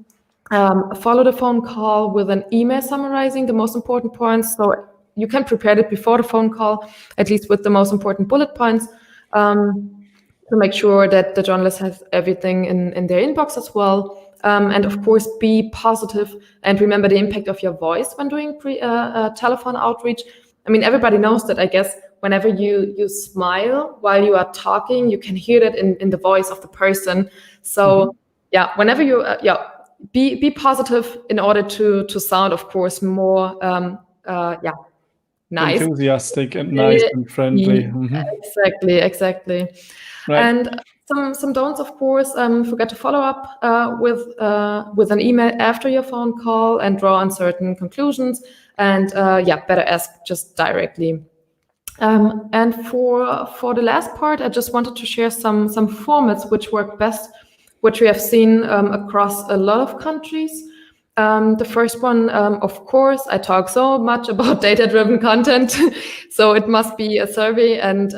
Follow the phone call with an email summarizing the most important points. So you can prepare it before the phone call, at least with the most important bullet points, to make sure that the journalist has everything in their inbox as well. And of course, be positive and remember the impact of your voice when doing telephone outreach. I mean, everybody knows that, I guess, whenever you smile while you are talking, you can hear that in the voice of the person. So whenever you be positive in order to sound, of course, more nice, enthusiastic and nice and friendly. Exactly. Right. And some don'ts, of course. Forget to follow up with an email after your phone call and draw on certain conclusions. And better ask just directly. And for the last part, I just wanted to share some formats which work best, which we have seen across a lot of countries. The first one, of course, I talk so much about data-driven content, so it must be a survey and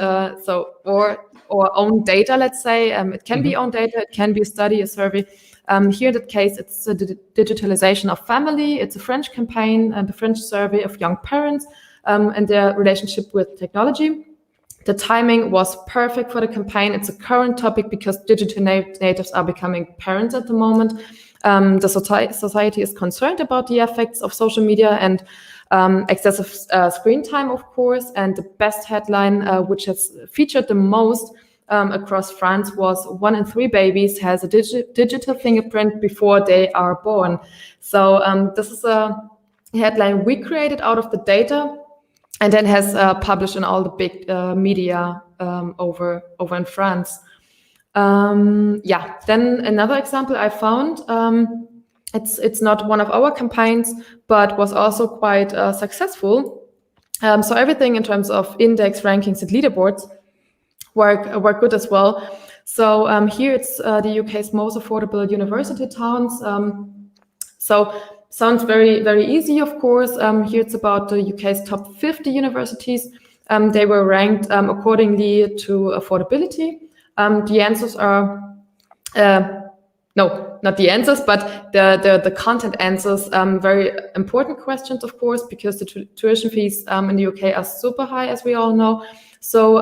or own data, let's say. It can be own data, it can be a study, a survey. Here in that case, it's the digitalization of family. It's a French campaign and a French survey of young parents and their relationship with technology. The timing was perfect for the campaign. It's a current topic because digital natives are becoming parents at the moment. The society is concerned about the effects of social media and excessive screen time, of course. And the best headline, which has featured the most across France, was 1 in 3 babies has a digital fingerprint before they are born. So this is a headline we created out of the data and then has published in all the big media over in France. Then another example I found, it's not one of our campaigns, but was also quite successful. So everything in terms of index, rankings, and leaderboards work good as well. So here it's the UK's most affordable university towns. So sounds very, very easy, of course. Here it's about the UK's top 50 universities. They were ranked accordingly to affordability. The answers are, no, not the answers, but the content answers. Very important questions, of course, because the tuition fees in the UK are super high, as we all know. So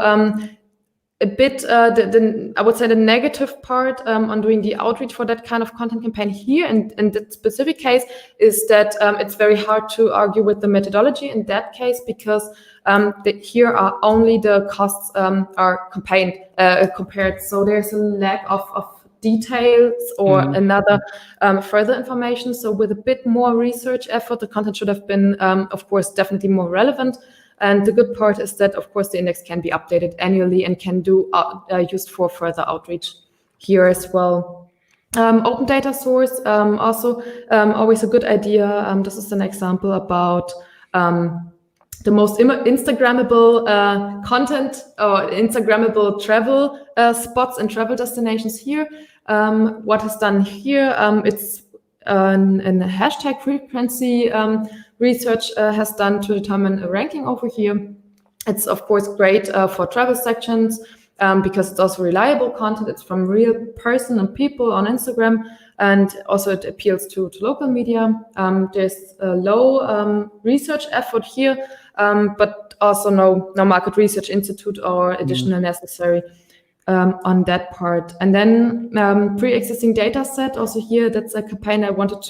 a bit, I would say the negative part on doing the outreach for that kind of content campaign here in that specific case is that it's very hard to argue with the methodology in that case because here are only the costs are compared. So there's a lack of details or another further information. So with a bit more research effort, the content should have been, of course, definitely more relevant. And the good part is that, of course, the index can be updated annually and can do used for further outreach here as well. Open data source, also always a good idea. This is an example about the most Instagrammable content or Instagrammable travel spots and travel destinations here. What is done here, it's a hashtag frequency research has done to determine a ranking over here. It's, of course, great for travel sections because it's also reliable content. It's from real person and people on Instagram, and also it appeals to local media. There's a low research effort here, but also no market research institute or additional necessary on that part. And then pre-existing data set, also here, that's a campaign I wanted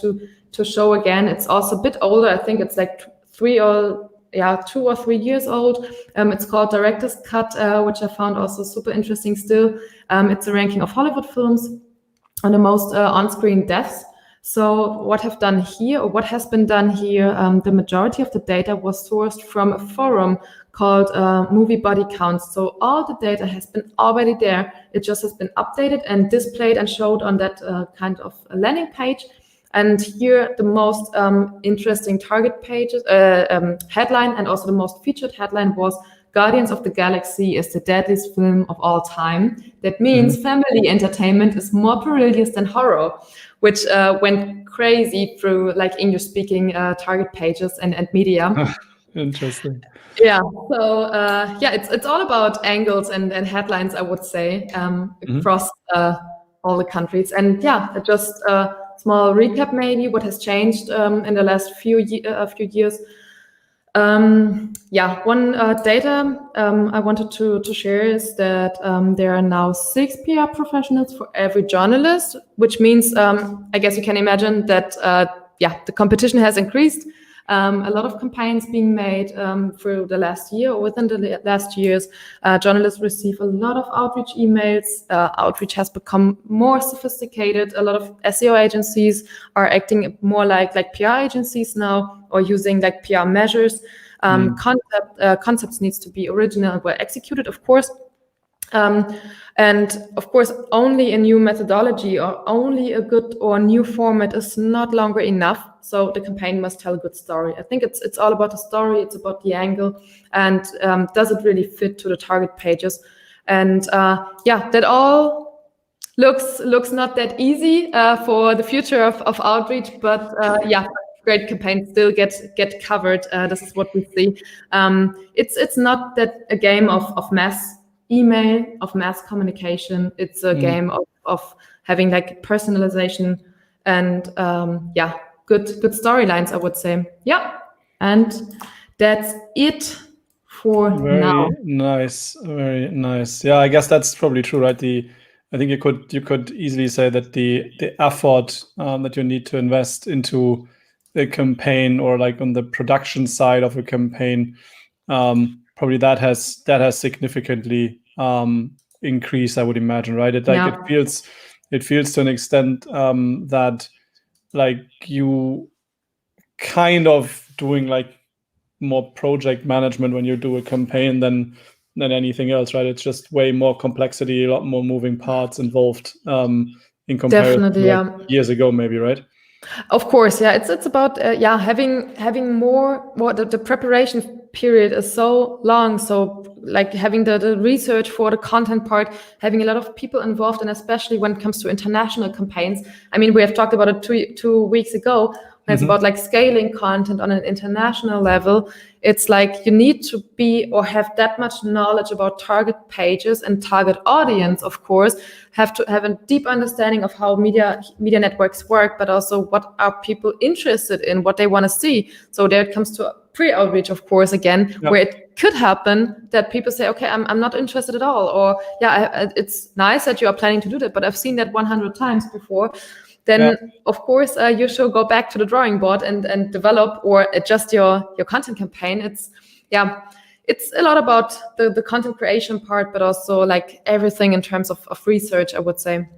to show again. It's also a bit older. I think it's like 2 or 3 years old. It's called Director's Cut, which I found also super interesting still. It's a ranking of Hollywood films on the most on-screen deaths. So what have done here, or what has been done here, the majority of the data was sourced from a forum called Movie Body Counts. So all the data has been already there. It just has been updated and displayed and showed on that kind of landing page. And here the most interesting target pages, headline, and also the most featured headline was Guardians of the Galaxy is the deadliest film of all time. That means family entertainment is more perilous than horror, which went crazy through like English-speaking target pages and media. Interesting. Yeah. So it's all about angles and headlines, I would say, across all the countries. And just a small recap, maybe what has changed in the last few years. One data I wanted to share is that there are now 6 PR professionals for every journalist, which means I guess you can imagine that the competition has increased. A lot of campaigns being made through the last year or within the last years. Journalists receive a lot of outreach emails. Outreach has become more sophisticated. A lot of SEO agencies are acting more like PR agencies now, or using like PR measures. Concepts needs to be original and well executed, of course. And of course, only a new methodology or only a good or new format is not longer enough. So the campaign must tell a good story. I think it's all about the story. It's about the angle, and does it really fit to the target pages? And that all looks not that easy for the future of outreach, but great campaigns still get covered. This is what we see. It's not that a game of mass email, of mass communication. It's a game of having like personalization and good storylines, I would say. Yeah, and that's it for now. Very nice. Yeah, I guess that's probably true, right? I think you could easily say that the effort that you need to invest into a campaign, or like on the production side of a campaign, probably that has significantly increased, I would imagine, right? It feels to an extent that like you kind of doing like more project management when you do a campaign than anything else, right? It's just way more complexity, a lot more moving parts involved in comparison to years ago, maybe, right? Of course, yeah. It's about having more. The preparation period is so long. So like having the research for the content part, having a lot of people involved, and especially when it comes to international campaigns. I mean, we have talked about it two weeks ago. It's about like scaling content on an international level. It's like you need to be or have that much knowledge about target pages and target audience, of course, have to have a deep understanding of how media networks work, but also what are people interested in, what they want to see. So there it comes to pre-outreach, of course, again, where it could happen that people say, okay, I'm not interested at all. Or it's nice that you are planning to do that, but I've seen that 100 times before. Then, of course, you should go back to the drawing board and develop or adjust your content campaign. it's a lot about the content creation part, but also like everything in terms of research, I would say.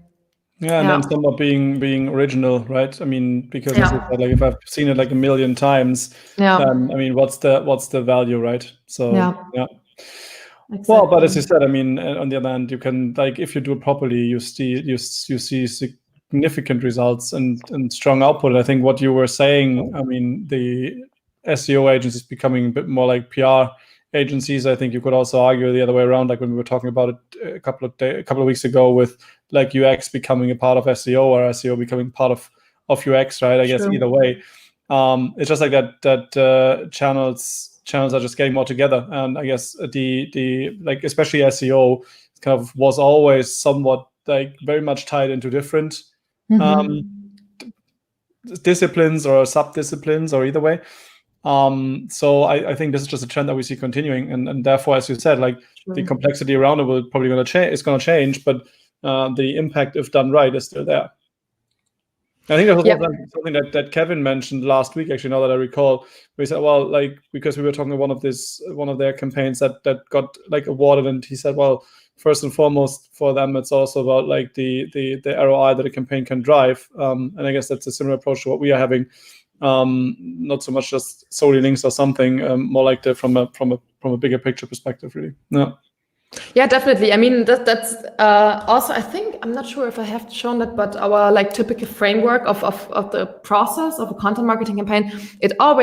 Yeah, and then some of being original, right? I mean, because as Yeah. I said, like if I've seen it like a million times, Yeah. then I mean, what's the value, right? So Yeah. Exactly. Well, but as you said, I mean, on the other hand, you can like if you do it properly, you see significant results and strong output. I think what you were saying, I mean, the SEO agencies becoming a bit more like PR agencies. I think you could also argue the other way around, like when we were talking about it a couple of weeks ago with like UX becoming a part of SEO or SEO becoming part of UX, right? I guess either way, it's just like that channels are just getting more together, and I guess the like especially SEO kind of was always somewhat like very much tied into different disciplines or sub-disciplines or either way. So I think this is just a trend that we see continuing, and therefore, as you said, like the complexity around it will probably going to change, but the impact, if done right, is still there. I think that was something that Kevin mentioned last week, actually, now that I recall. We said, well, like, because we were talking about one of their campaigns that got like awarded, and he said, well, first and foremost for them, it's also about like the ROI that a campaign can drive. And I guess that's a similar approach to what we are having. Not so much just solely links or something, more like from a bigger picture perspective, really. Yeah, definitely. I mean, that's also, I think, I'm not sure if I have shown that, but our like typical framework of the process of a content marketing campaign, it all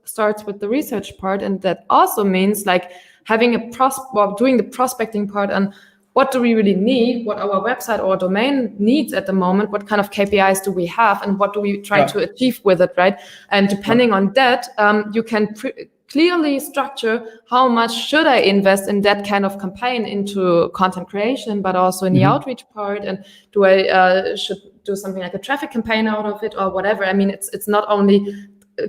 starts with the research part. And that also means like having doing the prospecting part and what do we really need, what our website or domain needs at the moment, what kind of KPIs do we have, and what do we try to achieve with it, right? And depending on that, you can clearly structure how much should I invest in that kind of campaign into content creation, but also in the outreach part, and do I should do something like a traffic campaign out of it or whatever. I mean, it's not only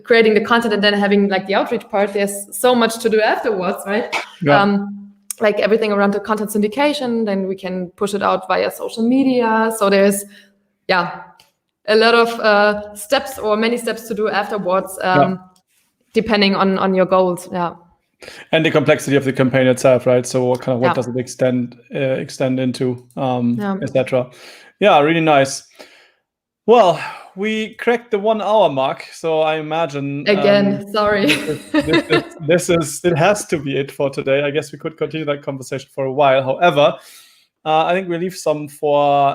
creating the content and then having like the outreach part. There's so much to do afterwards, right? Like everything around the content syndication, then we can push it out via social media. So there's a lot of steps or many steps to do afterwards. Depending on your goals, and the complexity of the campaign itself, right? So what does it extend into, etc. Yeah, really nice. Well, we cracked the 1 hour mark, so I imagine again. Sorry, it has to be it for today. I guess we could continue that conversation for a while. However, I think we leave some for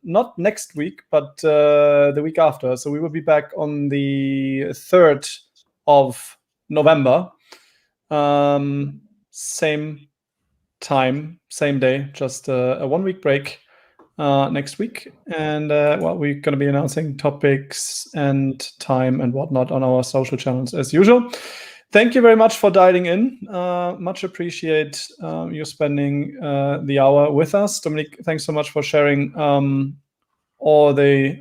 not next week, but the week after. So we will be back on the 3rd of November. Same time, same day, just a 1 week break next week. And we're going to be announcing topics and time and whatnot on our social channels as usual. Thank you very much for dialing in. Much appreciate you spending the hour with us. Dominique, thanks so much for sharing all the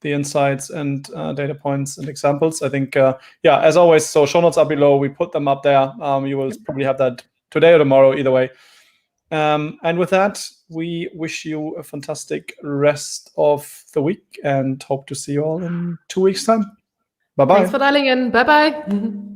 insights and data points and examples. I think, as always, so show notes are below. We put them up there. You will probably have that today or tomorrow, either way. And with that, we wish you a fantastic rest of the week and hope to see you all in 2 weeks' time. Bye-bye. Thanks for dialing in. Bye-bye.